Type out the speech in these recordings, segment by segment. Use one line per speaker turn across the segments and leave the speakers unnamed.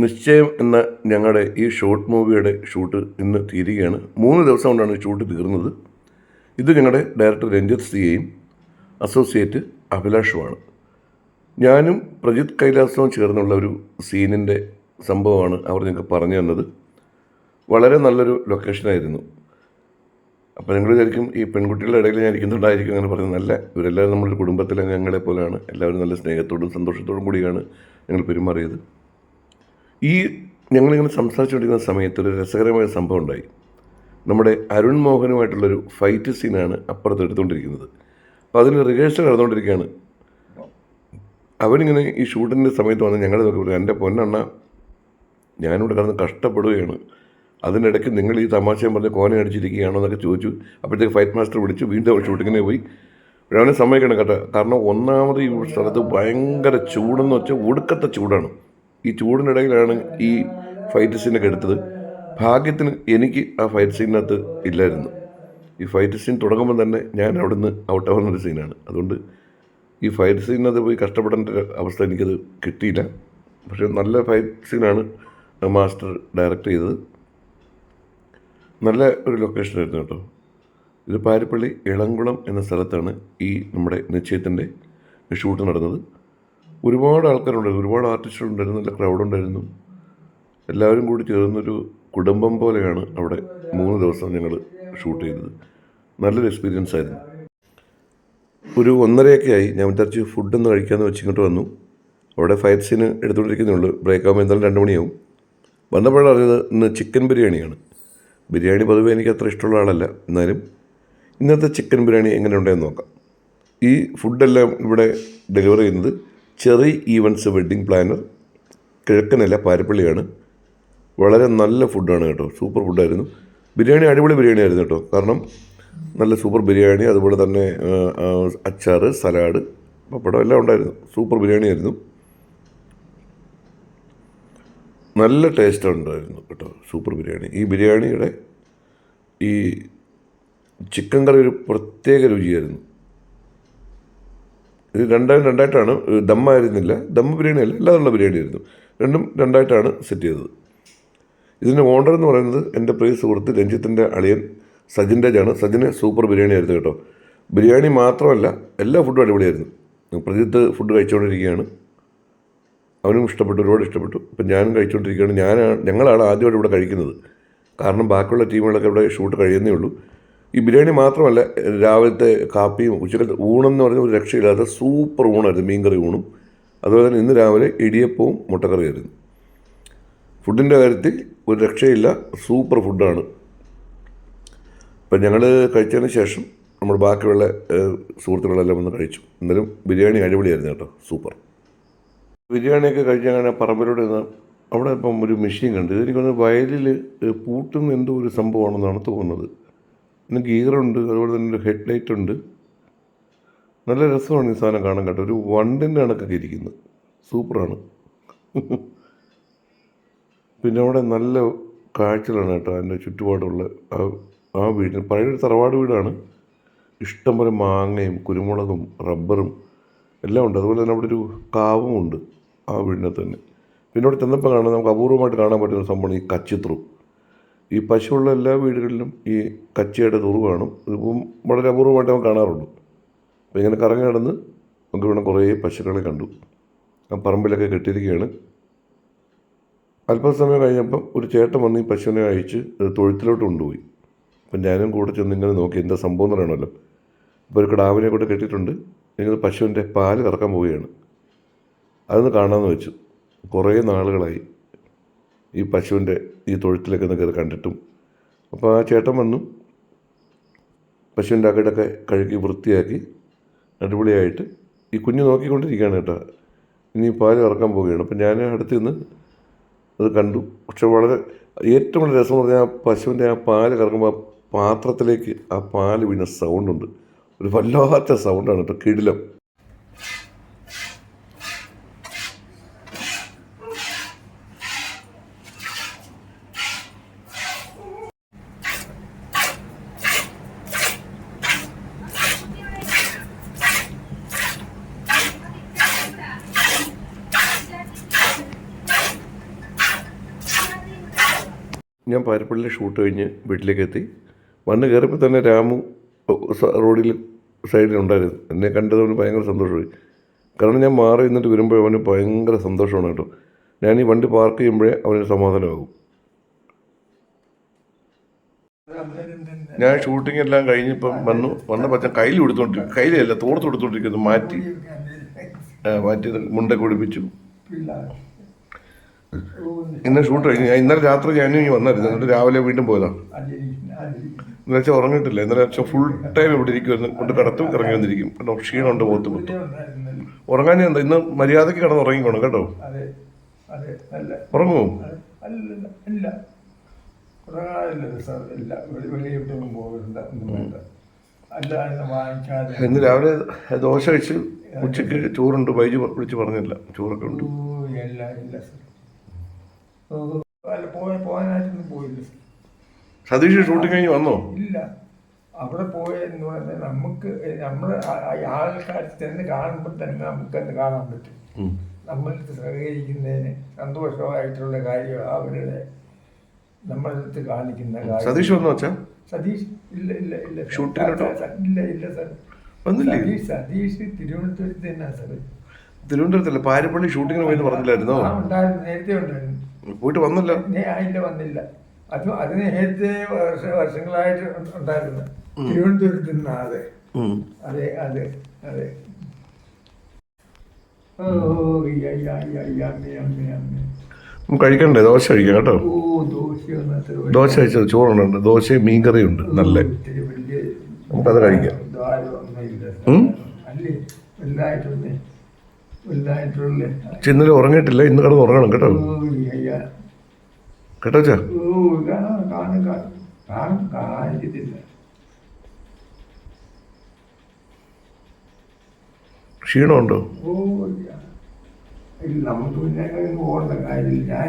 നിശ്ചയം എന്ന ഞങ്ങളുടെ ഈ ഷോർട്ട് മൂവിയുടെ ഷൂട്ട് ഇന്ന് തീരുകയാണ്. 3 ദിവസം കൊണ്ടാണ് ഷൂട്ട് തീർന്നത്. ഇത് ഞങ്ങളുടെ ഡയറക്ടർ രഞ്ജിത്ത് സിയെയും അസോസിയേറ്റ് അഭിലാഷുമാണ്. ഞാനും പ്രജിത്ത് കൈലാസവും ചേർന്നുള്ള ഒരു സീനിൻ്റെ സംഭവമാണ് അവർ ഞങ്ങൾക്ക് പറഞ്ഞു തന്നത്. വളരെ നല്ലൊരു ലൊക്കേഷനായിരുന്നു. അപ്പോൾ നിങ്ങൾ വിചാരിക്കും ഈ പെൺകുട്ടികളുടെ ഇടയിൽ ഞാൻ ഇരിക്കുന്നുണ്ടായിരിക്കും അങ്ങനെ പറയുന്നത്. നല്ല ഇവരെല്ലാവരും നമ്മുടെ കുടുംബത്തിലെ അംഗങ്ങളെ പോലെയാണ്. എല്ലാവരും നല്ല സ്നേഹത്തോടും സന്തോഷത്തോടും കൂടിയാണ് ഞങ്ങൾ പെരുമാറിയത്. ഈ ഞങ്ങളിങ്ങനെ സംസാരിച്ചുകൊണ്ടിരിക്കുന്ന സമയത്ത് ഒരു രസകരമായ സംഭവം ഉണ്ടായി. നമ്മുടെ അരുൺ മോഹനുമായിട്ടുള്ളൊരു ഫൈറ്റ് സീനാണ് അപ്പുറത്ത് എടുത്തുകൊണ്ടിരിക്കുന്നത്. അപ്പോൾ അതിന് റിഹേഴ്സൽ നടന്നുകൊണ്ടിരിക്കുകയാണ്. അവനിങ്ങനെ ഈ ഷൂട്ടിൻ്റെ സമയത്ത് വന്ന് ഞങ്ങൾ നോക്കി പറഞ്ഞു, എൻ്റെ പൊന്നെണ്ണ ഞാനിവിടെ കിടന്ന് കഷ്ടപ്പെടുകയാണ്, അതിനിടയ്ക്ക് നിങ്ങൾ ഈ തമാശയും പറഞ്ഞ് കോനെ അടിച്ചിരിക്കുകയാണോ എന്നൊക്കെ ചോദിച്ചു. അപ്പോഴത്തേക്ക് ഫൈറ്റ് മാസ്റ്റർ വിളിച്ചു, വീണ്ടും ഷൂട്ടിങ്ങിനെ പോയി. അവനെ സമ്മതിക്കണം കേട്ടോ. കാരണം ഒന്നാമത് ഈ സ്ഥലത്ത് ഭയങ്കര ചൂടെന്ന് വെച്ചാൽ ഒടുക്കത്തെ ചൂടാണ്. ഈ ചൂടിനിടയിലാണ് ഈ ഫൈറ്റ് സീനൊക്കെ എടുത്തത്. ഭാഗ്യത്തിന് എനിക്ക് ആ ഫൈറ്റ് സീനിനകത്ത് ഇല്ലായിരുന്നു. ഈ ഫൈറ്റ് സീൻ തുടങ്ങുമ്പോൾ തന്നെ ഞാൻ അവിടെ നിന്ന് ഔട്ടാവുന്നൊരു സീനാണ്. അതുകൊണ്ട് ഈ ഫൈറ്റ് സീനകത്ത് പോയി കഷ്ടപ്പെടേണ്ട ഒരു അവസ്ഥ എനിക്കത് കിട്ടിയില്ല. പക്ഷേ നല്ല ഫൈറ്റ് സീനാണ് മാസ്റ്റർ ഡയറക്റ്റ് ചെയ്തത്. നല്ല ഒരു ലൊക്കേഷനായിരുന്നു കേട്ടോ. ഇത് പാരിപ്പള്ളി ഇളംകുളം എന്ന സ്ഥലത്താണ് ഈ നമ്മുടെ നിശ്ചയത്തിൻ്റെ ഷൂട്ട് നടന്നത്. ഒരുപാട് ആൾക്കാരുണ്ടായിരുന്നു, ഒരുപാട് ആർട്ടിസ്റ്റുകളുണ്ടായിരുന്നു, നല്ല ക്രൗഡുണ്ടായിരുന്നു. എല്ലാവരും കൂടി ചേർന്നൊരു കുടുംബം പോലെയാണ് അവിടെ 3 ദിവസം ഞങ്ങൾ ഷൂട്ട് ചെയ്തത്. നല്ലൊരു എക്സ്പീരിയൻസ് ആയിരുന്നു. ഒരു 1:30 ആയി. ഞാൻ വിചാരിച്ച് ഫുഡൊന്ന് കഴിക്കാമെന്ന് വെച്ച് ഇങ്ങോട്ട് വന്നു. അവിടെ ഫൈറ്റ് സീന് എടുത്തുകൊണ്ടിരിക്കുന്നുള്ളൂ. ബ്രേക്ക് ആകുമ്പോൾ എന്തായാലും 2 മണിയാവും. വന്നപ്പോഴാണ് അറിഞ്ഞത് ഇന്ന് ചിക്കൻ ബിരിയാണിയാണ്. ബിരിയാണി പൊതുവെ എനിക്ക് അത്ര ഇഷ്ടമുള്ള ആളല്ല. എന്നാലും ഇന്നത്തെ ചിക്കൻ ബിരിയാണി എങ്ങനെ ഉണ്ടെന്ന് നോക്കാം. ഈ ഫുഡെല്ലാം ഇവിടെ ഡെലിവർ ചെയ്യുന്നത് ചെറി ഈവൻസ് വെഡ്ഡിങ് പ്ലാനർ, കിഴക്കനല്ല, പാരിപ്പള്ളിയാണ്. വളരെ നല്ല ഫുഡാണ് കേട്ടോ. സൂപ്പർ ഫുഡായിരുന്നു. ബിരിയാണി അടിപൊളി ബിരിയാണി ആയിരുന്നു കേട്ടോ. കാരണം നല്ല സൂപ്പർ ബിരിയാണി, അതുപോലെ തന്നെ അച്ചാർ, സലാഡ്, പപ്പടം എല്ലാം ഉണ്ടായിരുന്നു. സൂപ്പർ ബിരിയാണി ആയിരുന്നു. നല്ല ടേസ്റ്റ് ഉണ്ടായിരുന്നു കേട്ടോ. സൂപ്പർ ബിരിയാണി. ഈ ബിരിയാണിയുടെ ഈ ചിക്കൻ കറി ഒരു പ്രത്യേക രുചിയായിരുന്നു. ഇത് രണ്ടായിട്ടാണ്. ദമ്മായിരുന്നില്ല, ദം ബിരിയാണി അല്ല, അല്ലാതുള്ള ബിരിയാണി ആയിരുന്നു. രണ്ടും രണ്ടായിട്ടാണ് സെറ്റ് ചെയ്തത്. ഇതിൻ്റെ ഓണർ എന്ന് പറയുന്നത് എൻ്റെ പ്രിയ സുഹൃത്ത് രഞ്ജിത്തിൻ്റെ അളിയൻ സജിൻ രാജാണ്. സജിന് സൂപ്പർ ബിരിയാണി ആയിരുന്നു കേട്ടോ. ബിരിയാണി മാത്രമല്ല, എല്ലാ ഫുഡും അടിപൊളിയായിരുന്നു. പ്രജിത്ത് ഫുഡ് കഴിച്ചുകൊണ്ടിരിക്കുകയാണ്. അവനും ഇഷ്ടപ്പെട്ടു, ഒരുപാട് ഇഷ്ടപ്പെട്ടു. ഇപ്പം ഞാനും കഴിച്ചുകൊണ്ടിരിക്കുകയാണ്. ഞങ്ങളാണ് ആദ്യമായിട്ട് ഇവിടെ കഴിക്കുന്നത്. കാരണം ബാക്കിയുള്ള ടീമുകളൊക്കെ ഇവിടെ ഷൂട്ട് കഴിയുന്നേ ഉള്ളൂ. ഈ ബിരിയാണി മാത്രമല്ല, രാവിലത്തെ കാപ്പിയും ഉച്ചക്കലത്തെ ഊണെന്ന് പറഞ്ഞാൽ ഒരു രക്ഷയില്ലാത്ത സൂപ്പർ ഊണായിരുന്നു. മീൻകറി ഊണും, അതുപോലെ തന്നെ ഇന്ന് രാവിലെ ഇടിയപ്പവും മുട്ടക്കറിയായിരുന്നു. ഫുഡിൻ്റെ കാര്യത്തിൽ ഒരു രക്ഷയില്ല, സൂപ്പർ ഫുഡാണ്. ഇപ്പം ഞങ്ങൾ കഴിച്ചതിന് ശേഷം നമ്മൾ ബാക്കിയുള്ള സുഹൃത്തുക്കളെല്ലാം വന്ന് കഴിച്ചു. എന്നാലും ബിരിയാണി അടിപൊളിയായിരുന്നു കേട്ടോ. സൂപ്പർ ബിരിയാണിയൊക്കെ കഴിച്ചങ്ങനെ പറമ്പിലൂടെ അവിടെ ഇപ്പം ഒരു മെഷീൻ കണ്ടു. ഇതെനിക്കൊന്ന് വയലിൽ പൂട്ടുന്ന എന്തോ ഒരു സംഭവമാണെന്നാണ് തോന്നുന്നത്. പിന്നെ ഗീറുണ്ട്, അതുപോലെ തന്നെ ഒരു ഹെഡ് ലൈറ്റ് ഉണ്ട്. നല്ല രസമാണ് ഈ സാധനം കാണാൻ കേട്ടോ. ഒരു വണ്ടിൻ്റെ കണക്കൊക്കെ ഇരിക്കുന്നത്. സൂപ്പറാണ്. പിന്നെ അവിടെ നല്ല കാഴ്ചകളാണ് കേട്ടോ. അതിൻ്റെ ചുറ്റുപാടുള്ള ആ വീടിന് പഴയൊരു തറവാട് വീടാണ്. ഇഷ്ടംപോലെ മാങ്ങയും കുരുമുളകും റബ്ബറും എല്ലാം ഉണ്ട്. അതുപോലെ തന്നെ അവിടെ ഒരു കാവും ഉണ്ട് ആ വീടിനകത്ത് തന്നെ. പിന്നെ അവിടെ ചെന്നപ്പോൾ കാണാൻ നമുക്ക് അപൂർവമായിട്ട് കാണാൻ പറ്റുന്ന സംഭവമാണ് ഈ കച്ചിത്തുറു. ഈ പശുവുള്ള എല്ലാ വീടുകളിലും ഈ കച്ചിയുടെ തുറു കാണും. ഇതിപ്പം വളരെ അപൂർവമായിട്ട് നമുക്ക് കാണാറുള്ളൂ. അപ്പോൾ ഇങ്ങനെ കറങ്ങി നടന്ന് നമുക്ക് ഇവിടെ കുറേ പശുക്കളെ കണ്ടു. ആ പറമ്പിലൊക്കെ കെട്ടിയിരിക്കുകയാണ്. അല്പസമയം കഴിഞ്ഞപ്പം ഒരു ചേട്ടൻ വന്ന് ഈ പശുവിനെ അഴിച്ച് തൊഴുത്തിലോട്ട് കൊണ്ടുപോയി. അപ്പം ഞാനും കൂടെ ചെന്ന് ഇങ്ങനെ നോക്കി എന്താ സംഭവം എന്ന് പറയണമല്ലോ. ഇപ്പോൾ ഒരു കിടാവിനെ കൂടെ കെട്ടിയിട്ടുണ്ട്. നിങ്ങൾ പശുവിൻ്റെ പാല് കറക്കാൻ പോവുകയാണ്. അതൊന്ന് കാണാമെന്ന് വെച്ചു. കുറേ നാളുകളായി ഈ പശുവിൻ്റെ ഈ തൊഴുത്തിലൊക്കെ ഒന്ന് കയറി കണ്ടിട്ടും. അപ്പോൾ ആ ചേട്ടൻ വന്നു പശുവിൻ്റെ അകിടൊക്കെ കഴുകി വൃത്തിയാക്കി അടിപൊളിയായിട്ട് ഈ കുഞ്ഞ് നോക്കിക്കൊണ്ടിരിക്കുകയാണ് കേട്ടോ. ഇനി പാല് കറക്കാൻ പോവുകയാണ്. അപ്പം ഞാൻ അടുത്ത് നിന്ന് അത് കണ്ടു. പക്ഷെ ഏറ്റവും വളരെ രസം പറഞ്ഞാൽ ആ പശുവിൻ്റെ ആ പാല് കറക്കുമ്പോൾ ആ പാത്രത്തിലേക്ക് ആ പാല് വീണ സൗണ്ടുണ്ട്. ഒരു വല്ലാത്ത സൗണ്ടാണ് കേട്ടോ. കിടിലം. ഞാൻ പാരപ്പള്ളിയിലെ ഷൂട്ട് കഴിഞ്ഞ് വീട്ടിലേക്ക് എത്തി. വന്ന് കയറിയപ്പോൾ തന്നെ രാമു റോഡിൽ സൈഡിലുണ്ടായിരുന്നു. എന്നെ കണ്ടതുകൊണ്ട് ഭയങ്കര സന്തോഷമായി. കാരണം ഞാൻ മാറി നിന്നിട്ട് വരുമ്പോൾ അവന് ഭയങ്കര സന്തോഷമാണ് കേട്ടോ. ഞാൻ ഈ വണ്ടി പാർക്ക് ചെയ്യുമ്പോഴേ അവന് സമാധാനമാകും. ഞാൻ ഷൂട്ടിംഗ് എല്ലാം കഴിഞ്ഞിപ്പം വന്നപ്പോൾ അച്ഛൻ കയ്യിൽ കൊടുത്തോണ്ടിരിക്കും, കയ്യിലല്ല തോർത്ത് കൊടുത്തോണ്ടിരിക്കുന്നു. മാറ്റി മുണ്ട കുടിപ്പിച്ചു. ഇന്ന് ഷൂട്ട് കഴിഞ്ഞു. ഞാൻ ഇന്നലെ രാത്രി ഞാനും ഇനി വന്നായിരുന്നു. എന്നിട്ട് രാവിലെ വീണ്ടും പോയതാണ്. ഇന്നലെ വെച്ചാൽ ഉറങ്ങിയിട്ടില്ല. ഇന്നലെ വെച്ചാൽ ഫുൾ ടൈം ഇവിടെ ഇരിക്കുമായിരുന്നു. കൊണ്ട് കിടത്തും ഇറങ്ങി വന്നിരിക്കും. കേട്ടോ, ക്ഷീണമുണ്ട് പോത്ത് പോത്ത്. ഉറങ്ങാൻ എന്താ, ഇന്ന് മര്യാദയ്ക്ക് കിടന്ന് ഉറങ്ങിക്കോണം കേട്ടോ. ഉറങ്ങുമോ? ഇന്ന് രാവിലെ ദോശ കഴിച്ച് ഉച്ചയ്ക്ക് ചോറുണ്ട്. ബൈജു വിളിച്ച് പറഞ്ഞില്ല, ചോറൊക്കെ ഉണ്ട്. സതീഷ് ഷൂട്ടിംഗ് കഴിഞ്ഞ് വന്നോ?
ഇല്ല, അവിടെ പോയെന്ന് പറഞ്ഞാൽ നമുക്ക് നമ്മള് ആൾക്കാർ ചെന്ന് കാണുമ്പോൾ തന്നെ നമുക്കത് കാണാൻ പറ്റും. നമ്മൾക്ക് സഹകരിക്കുന്നതിന് സന്തോഷമായിട്ടുള്ള കാര്യം അവരുടെ നമ്മളടുത്ത് കാണിക്കുന്ന കാര്യം.
സതീഷ് വന്നോ അച്ഛാ?
സതീഷ് ഇല്ല ഇല്ല ഇല്ല
ഇല്ല
ഇല്ല സാർ. സതീഷ് തിരുവനന്തപുരത്ത് തന്നെ സാർ.
തിരുവനന്തപുരത്തല്ല, പാരപ്പള്ളി ഷൂട്ടിങ്ങിന് പോയെന്ന് പറഞ്ഞില്ലായിരുന്നോ?
ഉണ്ടായിരുന്നു, നേരത്തെ ഉണ്ടായിരുന്നു.
പോയിട്ട് വന്നില്ല?
ഇല്ല, വന്നില്ല. അത് നേരത്തെ വർഷങ്ങളായിട്ട് ഉണ്ടായിരുന്നു. തിരുവനന്തപുരത്ത് നിന്നാ. അതെ അതെ അതെ അതെ.
കഴിക്കണ്ടേ? ദോശ കഴിക്കാം കേട്ടോ. ദോശ കഴിച്ചത് ചോറുണ്ട്, ദോശയും മീൻകറിയും ഉണ്ട്. നല്ല നമുക്കത് കഴിക്കാം. ഇന്നലെ ഉറങ്ങിയിട്ടില്ല, ഇന്ന് കിടന്ന് ഉറങ്ങണം കേട്ടോ. കേട്ടോ ചാ? ക്ഷീണമുണ്ടോ?
നമുക്ക് പിന്നെ പോകേണ്ട കാര്യമില്ല. ഞാൻ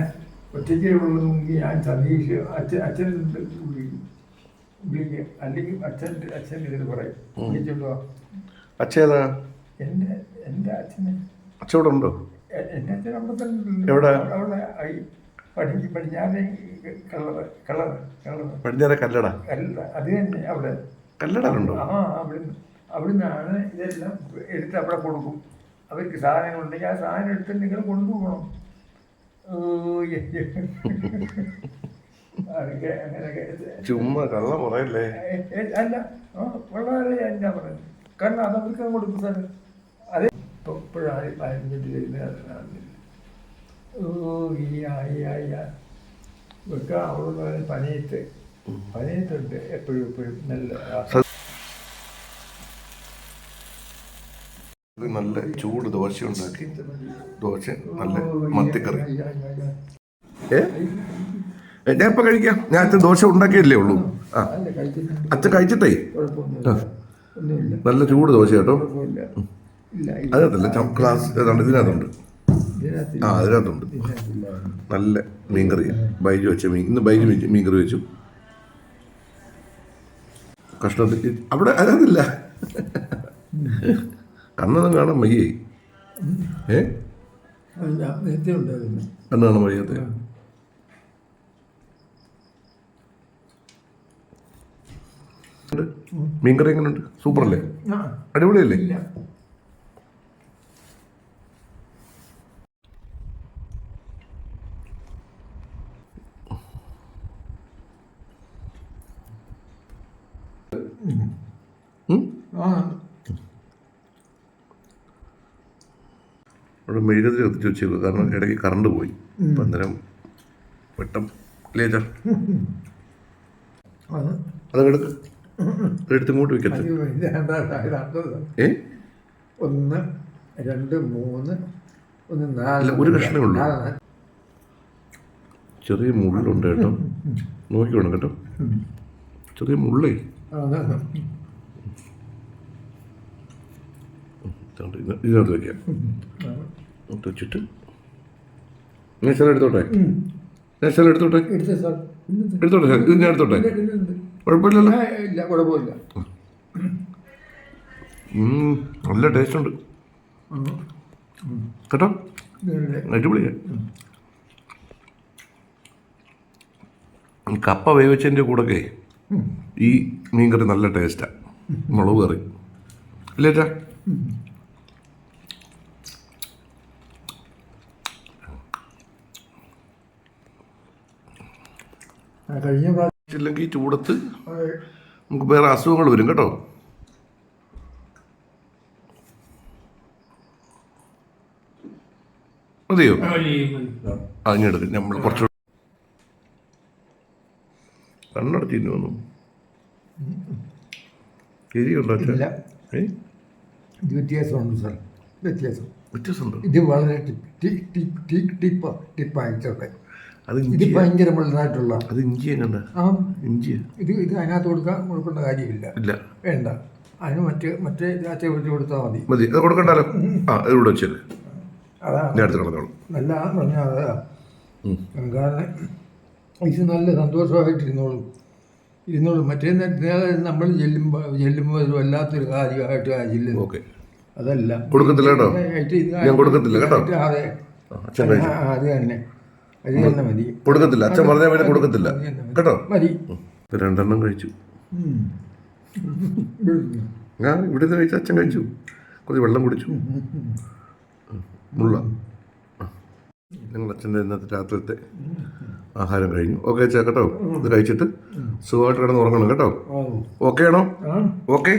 ഒറ്റയ്ക്ക് ഉള്ളതെങ്കിൽ ഞാൻ സതീഷ് അച്ഛൻ വിളിക്കും. അല്ലെങ്കിൽ അച്ഛൻ ഇതിന് പറയും വിളിച്ചോണ്ടോ.
അച്ഛേതാ?
എൻ്റെ അച്ഛന്
അച്ഛവിടെ ഉണ്ടോ?
എൻ്റെ അച്ഛൻ അവിടെ തന്നെ.
എവിടെ?
അവിടെ പടിഞ്ഞാറ്
പടിഞ്ഞാറെ കല്ലട.
അത് തന്നെ അവിടെ
കല്ലടലുണ്ടോ?
അവിടുന്നാണ് ഇതെല്ലാം എടുത്ത് അവിടെ കൊടുക്കും. അവർക്ക് സാധനങ്ങളുണ്ടെങ്കിൽ ആ സാധനം എടുത്ത് നിങ്ങൾ കൊണ്ടുപോകണം. അതൊക്കെ അങ്ങനെയൊക്കെ
ചുമ്മാ കള്ളം പറയല്ലേ.
അല്ല, വളരെ എന്താ പറയുന്നത്, കാരണം അത് അവർക്ക് കൊടുക്കും സാർ. അത് ഇപ്പോഴാണ് വെക്കാം. അവിടെ പനയത്തുണ്ട് എപ്പോഴും നല്ല
നല്ല ചൂട് ദോശ ഉണ്ടാക്കി. ദോശ നല്ല മത്തിക്കറി. ഞാൻ ഇപ്പം കഴിക്കാം. ഞാൻ അച്ഛൻ ദോശ ഉണ്ടാക്കിയല്ലേ ഉള്ളൂ. ആ, അച്ഛൻ കഴിച്ചിട്ടേ. നല്ല ചൂട് ദോശ കേട്ടോ. അതിനകത്തല്ല, ക്ലാസ് ഏതാണ്ട് ഇതിനകത്തുണ്ട്. ആ, അതിനകത്തുണ്ട്. നല്ല മീൻകറി. ബൈജു വെച്ച ഇന്ന് ബൈജു മീൻകറി വെച്ചു. കഷ്ണത്തിൽ അവിടെ അതിനകത്തില്ല. കണ്ണൊന്നും കാണാൻ വയ്യേ. കണ്ണ് കാണാൻ വയ്യാത്ത. മീൻകറി എങ്ങനെയുണ്ട്? സൂപ്പറല്ലേ? അടിപൊളിയല്ലേ? അവിടെ മെഴുകുതിരി കത്തിച്ച് വെച്ചേക്കുക. കാരണം ഇടയ്ക്ക് കറണ്ട് പോയി. അപ്പം അന്നേരം വെട്ടം ലേജർ അതെടുക്ക്, എടുത്ത് ഇങ്ങോട്ട് വെക്കട്ടെ.
1 2 3 1 4
ഒരു കഷ്ണമേ ഉള്ളൂ. ചെറിയ മുള്ളുണ്ട് കേട്ടോ. നോക്കി വേണം കേട്ടോ. ചെറിയ മുള്ളേ. ഇതിനകത്ത് വയ്ക്കാം. വെച്ചിട്ട് ഞാൻ സ്ഥലം എടുത്തോട്ടെ. എടുത്തോട്ടെ ഇത് ഞാൻ എടുത്തോട്ടെ. കുഴപ്പമില്ലല്ലോ. നല്ല ടേസ്റ്റ് ഉണ്ട് കേട്ടോ. അടിപൊളിയാ. ഈ കപ്പ വേവിച്ചതിൻ്റെ കൂടെയൊക്കെ ഈ മീൻ കറി നല്ല ടേസ്റ്റാണ്, മുളക് കറി അല്ലേ ചേട്ടാ?
കഴിഞ്ഞ പ്രാവശ്യം
ഇല്ലെങ്കിൽ ചൂടത്ത് നമുക്ക് വേറെ അസുഖങ്ങൾ വരും കേട്ടോ. മതിയോ? അതിനെടുക്കും നമ്മൾ കുറച്ചുകൂടെ കണ്ണടച്ചിന് വന്നു. ശരിയുണ്ടോ?
ഇല്ല, ഇത് വ്യത്യാസമുണ്ട് സാർ,
വ്യത്യാസമുണ്ടോ?
ഇത് വളരെ ടിപ്പായിട്ടൊക്കെ.
അത്
ഇത്
ഇഞ്ചി,
ഭയങ്കര മുഴുവനായിട്ടുള്ള
അത് ഇഞ്ചി എങ്ങണ്ട
ആ
ഇഞ്ചി
ഇത് അതിനകത്ത് കൊടുക്കേണ്ട കാര്യമില്ല,
ഇല്ല,
വേണ്ട. അതിന് മറ്റേ രാത്രി വിളിച്ച് കൊടുത്താൽ മതി.
മതി, അത് കൊടുക്കണ്ടല്ലോ. ആ ഇത് ഇവിടെ വെച്ചല്ലേ,
അതാണ്
ഞാൻ അടുത്ത് കിടന്നോളൂ.
നല്ല പറഞ്ഞാൽ അതാ. കാരണം ഇത് നല്ല സന്തോഷമായിട്ടിരുന്നോളും. മറ്റേ നമ്മൾ ചെല്ലുമ്പോൾ ഒരു വല്ലാത്തൊരു കാര്യമായിട്ട് ചെല്ലുന്നു.
ഓക്കെ,
അതല്ല,
കൊടുക്കത്തില്ല കേട്ടോ, ഞാൻ കൊടുക്കത്തില്ല കേട്ടോ.
അതെ,
അച്ഛൻ കഴിച്ചു,
അത് തന്നെ മതി.
കൊടുക്കത്തില്ല, അച്ഛൻ പറഞ്ഞാൽ പിന്നെ കൊടുക്കത്തില്ല കേട്ടോ.
മതി.
2 എണ്ണം കഴിച്ചു ഞാൻ. ഇവിടുന്ന് കഴിച്ച അച്ഛൻ കഴിച്ചു, കുറച്ച് വെള്ളം കുടിച്ചു. മുള്ള ഞങ്ങൾ അച്ഛൻ്റെ ഇന്നത്തെ രാത്രിത്തെ ആഹാരം കഴിഞ്ഞു. ഓക്കെ അച്ഛാ കേട്ടോ, ഇത് കഴിച്ചിട്ട് സുഖമായിട്ട് കിടന്ന് ഉറങ്ങണം കേട്ടോ. ഓക്കെ ആണോ? ഓക്കെ.